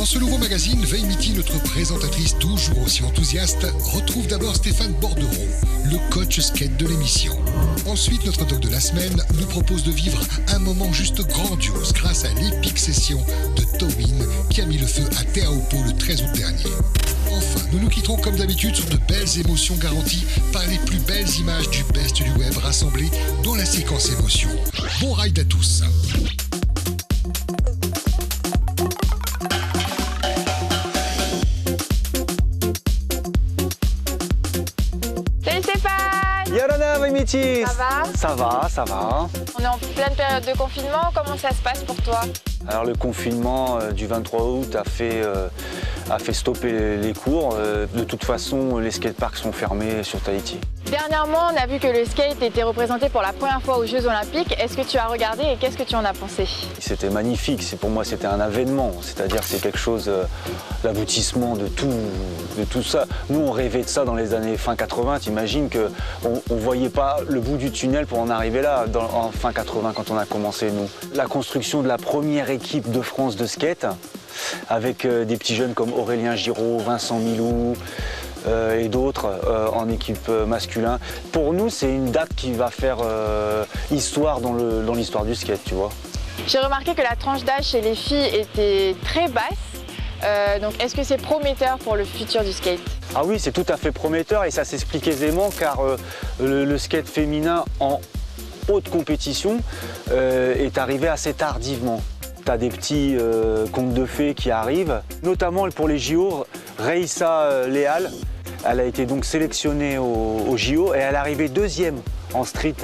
ce nouveau magazine, Veimiti, notre présentatrice toujours aussi enthousiaste, retrouve d'abord Stéphane Bordereau, le coach skate de l'émission. Ensuite, notre doc de la semaine nous propose de vivre un moment juste grandiose grâce à l'épique session de Towin qui a mis le feu à Teahupo'o le 13 août dernier. Enfin, nous nous quitterons comme d'habitude sur de belles émotions garanties par les plus belles images du best du web rassemblées dans la séquence émotion. Bon ride à tous. Salut Stéphane! Yorana, Veimiti! Ça va? Ça va, ça va. On est en pleine période de confinement, comment ça se passe pour toi? Alors le confinement du 23 août a fait stopper les cours. De toute façon, les skateparks sont fermés sur Tahiti. Dernièrement, on a vu que le skate était représenté pour la première fois aux Jeux Olympiques. Est-ce que tu as regardé et qu'est-ce que tu en as pensé? C'était magnifique, pour moi c'était un avènement, c'est-à-dire que c'est quelque chose, l'aboutissement de tout ça. Nous on rêvait de ça dans les années fin 80, t'imagines qu'on ne voyait pas le bout du tunnel pour en arriver là, en fin 80 quand on a commencé nous. La construction de la première équipe de France de skate, avec des petits jeunes comme Aurélien Giraud, Vincent Milou, et d'autres en équipe masculin. Pour nous, c'est une date qui va faire histoire dans l'histoire du skate, tu vois. J'ai remarqué que la tranche d'âge chez les filles était très basse. Donc est-ce que c'est prometteur pour le futur du skate? Ah oui, c'est tout à fait prometteur et ça s'explique aisément car le skate féminin en haute compétition est arrivé assez tardivement. Tu as des petits contes de fées qui arrivent, notamment pour les JO, Reissa Leal. Elle a été donc sélectionnée au JO et elle est arrivée deuxième en street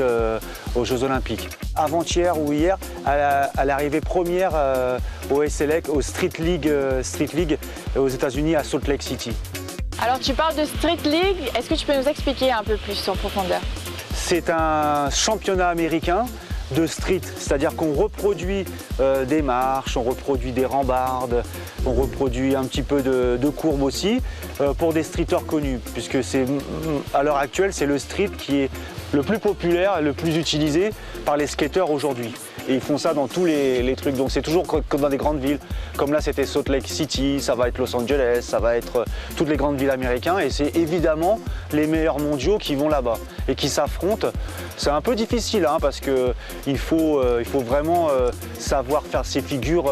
aux Jeux Olympiques. Avant-hier ou hier, elle est arrivée première au SLEC, au Street League aux États-Unis à Salt Lake City. Alors tu parles de Street League, est-ce que tu peux nous expliquer un peu plus en profondeur? C'est un championnat américain de street, c'est-à-dire qu'on reproduit des marches, on reproduit des rambardes, on reproduit un petit peu de courbes aussi pour des streeters connus, puisque à l'heure actuelle c'est le street qui est le plus populaire et le plus utilisé par les skateurs aujourd'hui. Et ils font ça dans tous les trucs, donc c'est toujours comme dans des grandes villes. Comme là c'était Salt Lake City, ça va être Los Angeles, ça va être toutes les grandes villes américaines et c'est évidemment les meilleurs mondiaux qui vont là-bas et qui s'affrontent. C'est un peu difficile hein, parce qu'il faut vraiment savoir faire ses figures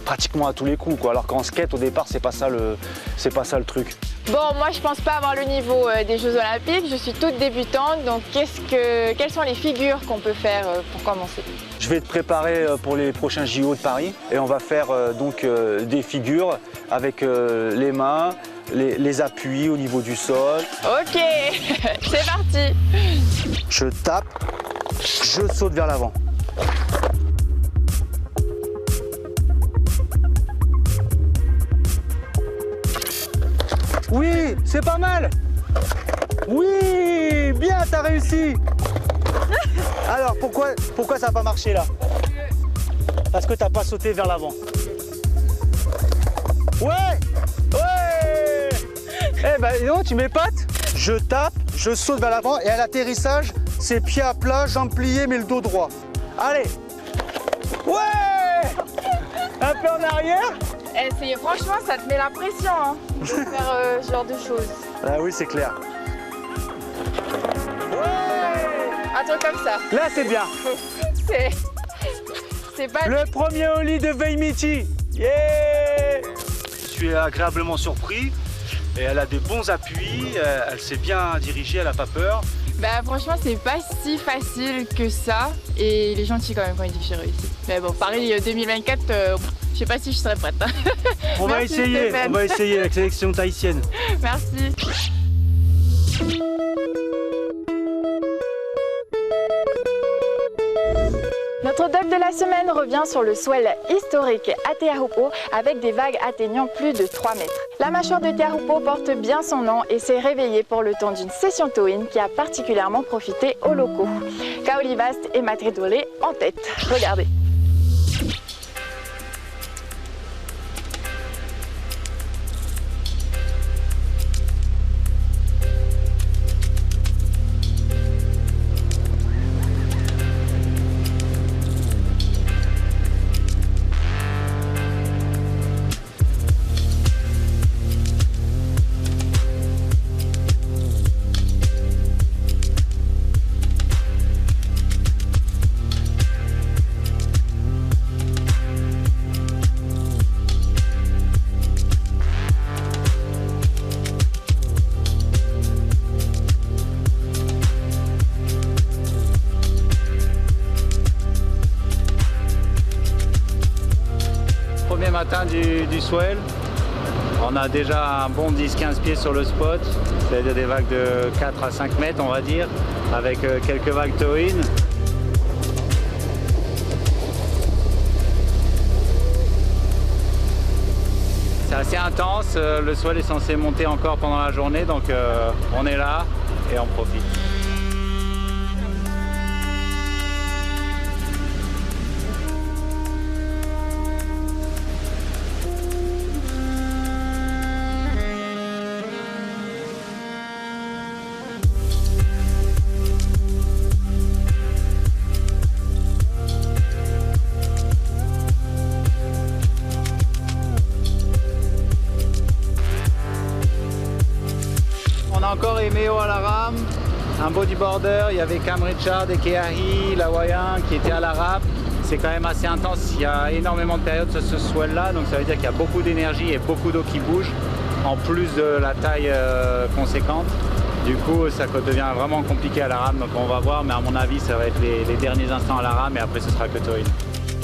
pratiquement à tous les coups, quoi. Alors qu'en skate au départ c'est pas ça le truc. Bon, moi je pense pas avoir le niveau des Jeux Olympiques, je suis toute débutante, donc quelles sont les figures qu'on peut faire pour commencer? Je vais te préparer pour les prochains JO de Paris et on va faire donc des figures avec les mains, les appuis au niveau du sol. Ok, c'est parti. Je tape, je saute vers l'avant. Oui, c'est pas mal. Oui, bien, t'as réussi. Alors, pourquoi ça n'a pas marché là? Parce que t'as pas sauté vers l'avant. Ouais. Eh ben non, tu m'épates. Je tape, je saute vers l'avant et à l'atterrissage, c'est pied à plat, jambes pliées mais le dos droit. Allez. Ouais. Un peu en arrière. Franchement, ça te met la pression hein, de faire ce genre de choses. Ah oui, c'est clair. Un truc comme ça. Là, c'est bien. C'est pas... Le premier ollie de Veimiti. Yeah. Je suis agréablement surpris. Et elle a des bons appuis. Elle s'est bien dirigée, elle n'a pas peur. Bah franchement, c'est pas si facile que ça. Et il est gentil quand même quand il dit que j'ai réussi. Mais bon, Paris 2024, je sais pas si je serais prête. On va essayer la sélection tahitienne. Merci. Notre doc de la semaine revient sur le swell historique à Teahupo'o avec des vagues atteignant plus de 3 mètres. La mâchoire de Teahupo'o porte bien son nom et s'est réveillée pour le temps d'une session towing qui a particulièrement profité aux locaux. Kaolivast et Matridole en tête. Regardez. du swell. On a déjà un bon 10-15 pieds sur le spot, c'est-à-dire des vagues de 4 à 5 mètres on va dire, avec quelques vagues tow-in. C'est assez intense, le swell est censé monter encore pendant la journée, donc on est là et on profite. On a encore Emeo à la rame, un bodyboarder, il y avait Cam Richard et Keahi, l'Hawaïen qui était à la rame. C'est quand même assez intense, il y a énormément de périodes sur ce swell là, donc ça veut dire qu'il y a beaucoup d'énergie et beaucoup d'eau qui bouge, en plus de la taille conséquente. Du coup ça devient vraiment compliqué à la rame, donc on va voir, mais à mon avis ça va être les derniers instants à la rame et après ce sera que tow-in.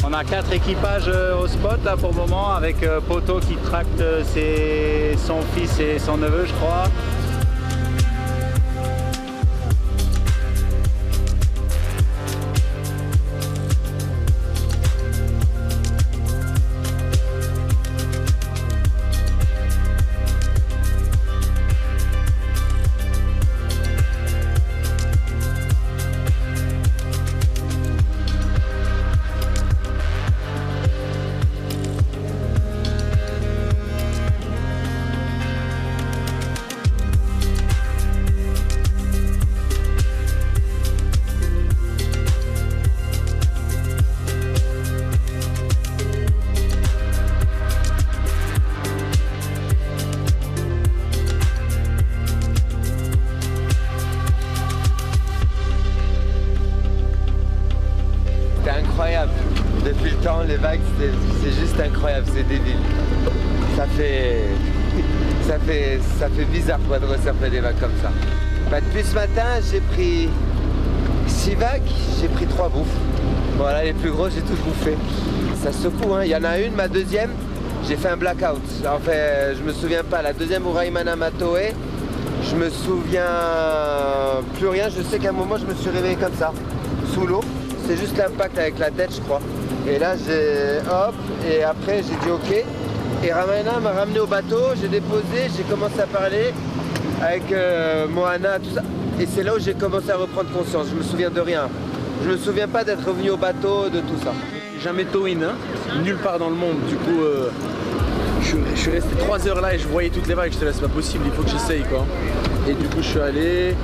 On a 4 équipages au spot là pour le moment, avec Poto qui tracte son fils et son neveu je crois. Incroyable. Depuis le temps, les vagues, c'est juste incroyable, c'est débile. Ça fait bizarre quoi, de ressurfer des vagues comme ça. Bah, depuis ce matin, j'ai pris 6 vagues, j'ai pris 3 bouffes. Voilà, les plus grosses, j'ai toutes bouffé. Ça secoue, hein. Il y en a une, ma deuxième, j'ai fait un blackout. En fait, je me souviens pas. La deuxième Uraimana Matoe, je me souviens plus rien. Je sais qu'à un moment, je me suis réveillé comme ça, sous l'eau. C'est juste l'impact avec la tête, je crois. Et là, j'ai hop, et après, j'ai dit OK. Et Ramayana m'a ramené au bateau, j'ai déposé, j'ai commencé à parler avec Moana, tout ça. Et c'est là où j'ai commencé à reprendre conscience. Je me souviens de rien. Je me souviens pas d'être revenu au bateau, de tout ça. Jamais tow-in, hein, nulle part dans le monde. Du coup, je suis resté 3 heures là et je voyais toutes les vagues. Je te laisse, c'est pas possible, il faut que j'essaye quoi. Et du coup, je suis allé.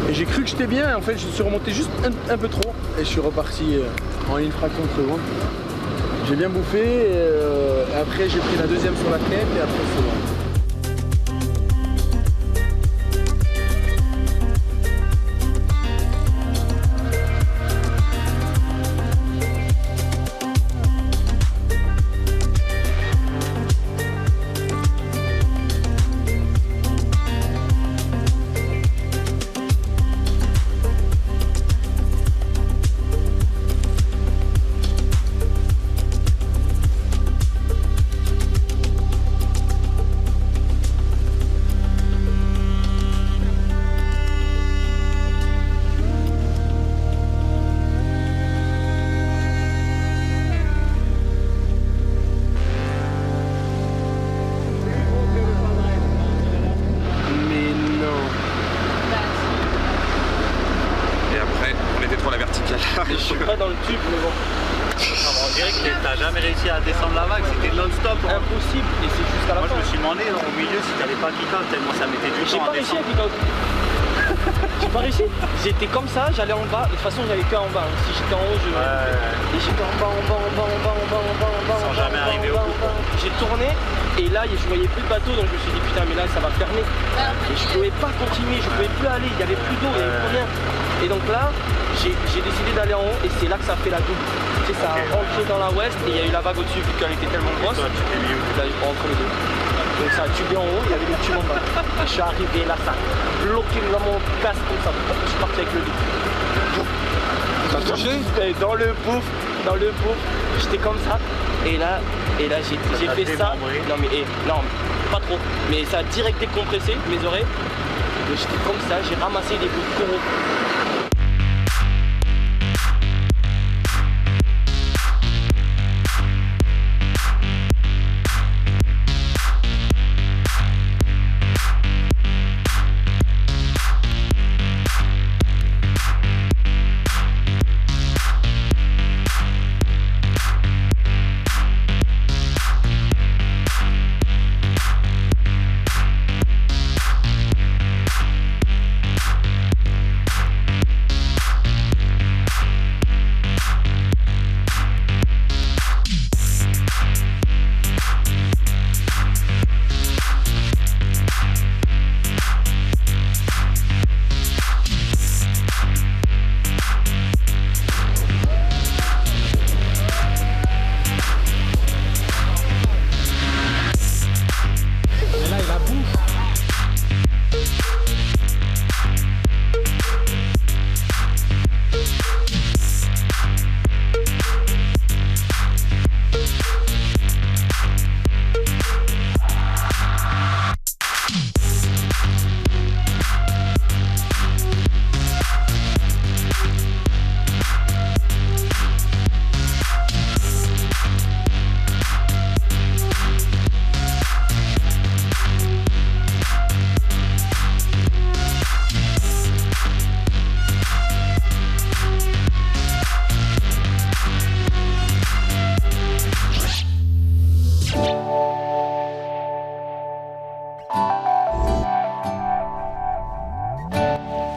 Et j'ai cru que j'étais bien, en fait je suis remonté juste un peu trop et je suis reparti en une fraction de seconde. J'ai bien bouffé et après j'ai pris la deuxième sur la fenêtre et après c'est bon. Je suis pas dans le tube, mais bon. On dirait que t'as jamais réussi à descendre la vague, c'était non-stop. Impossible, et c'est jusqu'à la fin. Moi je me suis demandé au milieu si t'allais pas kick-out tellement ça mettait du temps à descendre. J'ai pas réussi à kick-out. J'ai pas réussi. J'étais comme ça, j'allais en bas. De toute façon, j'allais que en bas. Si j'étais en haut, je. Et j'étais en bas. Sans jamais arriver au bout. J'ai tourné et là, je voyais plus de bateau, donc je me suis dit putain, mais là, ça va fermer. Et je pouvais pas continuer, je pouvais plus aller. Il y avait plus d'eau, il y avait plus rien. Et donc là, j'ai décidé d'aller en haut et c'est là que ça a fait la double. Tu sais, ça a rentré dans la ouest et il y a eu la vague au-dessus vu qu'elle était tellement grosse. Toi, tu t'es mis où? Là, entre les deux. Donc ça a tubé en haut, il y avait le tube en bas. Je suis arrivé là, ça a bloqué dans mon casque comme ça. Je suis parti avec le lit. T'as touché? Dans le bouffe dans le gouffre, j'étais comme ça. Et là j'ai fait ça. Non mais non, pas trop. Mais ça a direct décompressé mes oreilles. Et j'étais comme ça, j'ai ramassé des bouts de coraux.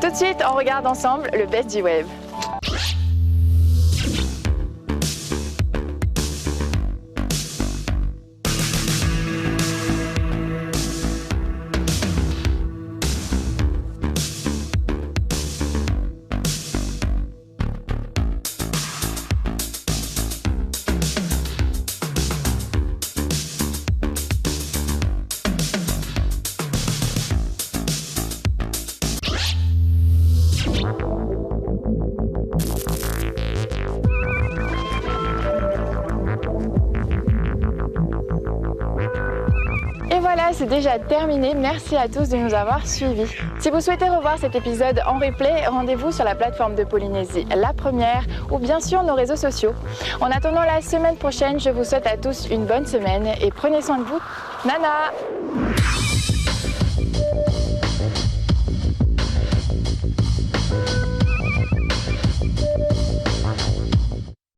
Tout de suite, on regarde ensemble le Best G-Wave. Et voilà, c'est déjà terminé. Merci à tous de nous avoir suivis. Si vous souhaitez revoir cet épisode en replay, rendez-vous sur la plateforme de Polynésie La Première ou bien sûr nos réseaux sociaux. En attendant la semaine prochaine, je vous souhaite à tous une bonne semaine et prenez soin de vous. Nana!